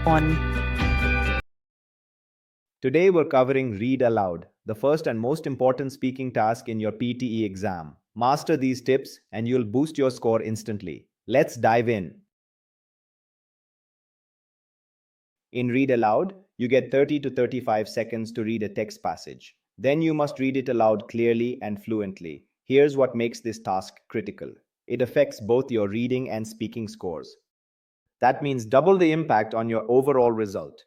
on. Today we're covering Read Aloud, the first and most important speaking task in your PTE exam. Master these tips and you'll boost your score instantly. Let's dive in. In Read Aloud, you get 30 to 35 seconds to read a text passage. Then you must read it aloud clearly and fluently. Here's what makes this task critical. It affects both your reading and speaking scores. That means double the impact on your overall result.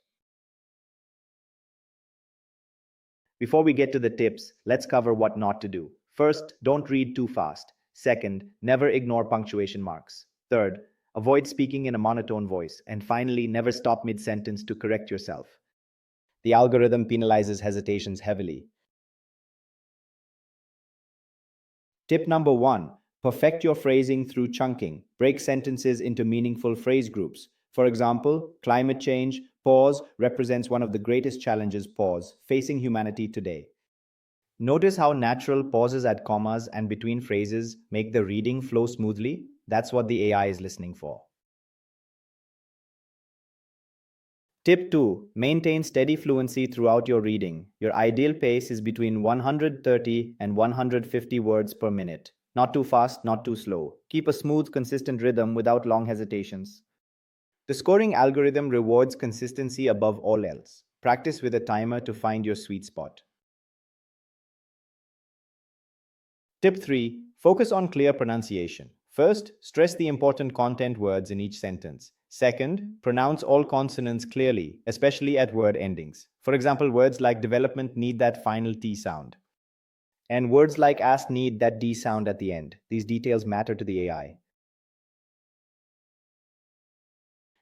Before we get to the tips, let's cover what not to do. First, don't read too fast. Second, never ignore punctuation marks. Third, avoid speaking in a monotone voice. And finally, never stop mid-sentence to correct yourself. The algorithm penalizes hesitations heavily. Tip number 1. Perfect your phrasing through chunking. Break sentences into meaningful phrase groups. For example, climate change, pause, represents one of the greatest challenges, pause, facing humanity today. Notice how natural pauses at commas and between phrases make the reading flow smoothly? That's what the AI is listening for. Tip 2. Maintain steady fluency throughout your reading. Your ideal pace is between 130 and 150 words per minute. Not too fast, not too slow. Keep a smooth, consistent rhythm without long hesitations. The scoring algorithm rewards consistency above all else. Practice with a timer to find your sweet spot. Tip 3. Focus on clear pronunciation. First, stress the important content words in each sentence. Second, pronounce all consonants clearly, especially at word endings. For example, words like development need that final T sound. And words like ask need that D sound at the end. These details matter to the AI.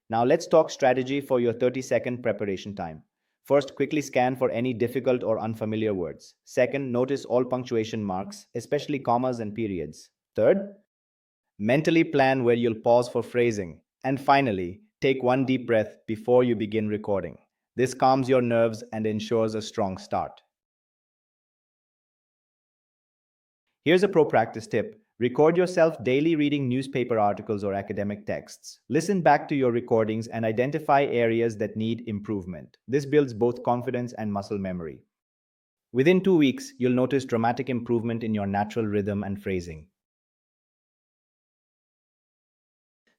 Now let's talk strategy for your 30-second preparation time. First, quickly scan for any difficult or unfamiliar words. Second, notice all punctuation marks, especially commas and periods. Third, mentally plan where you'll pause for phrasing. And finally, take one deep breath before you begin recording. This calms your nerves and ensures a strong start. Here's a pro practice tip. Record yourself daily reading newspaper articles or academic texts. Listen back to your recordings and identify areas that need improvement. This builds both confidence and muscle memory. Within 2 weeks, you'll notice dramatic improvement in your natural rhythm and phrasing.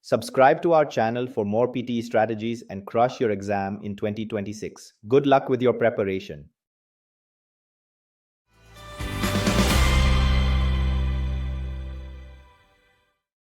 Subscribe to our channel for more PTE strategies and crush your exam in 2026. Good luck with your preparation.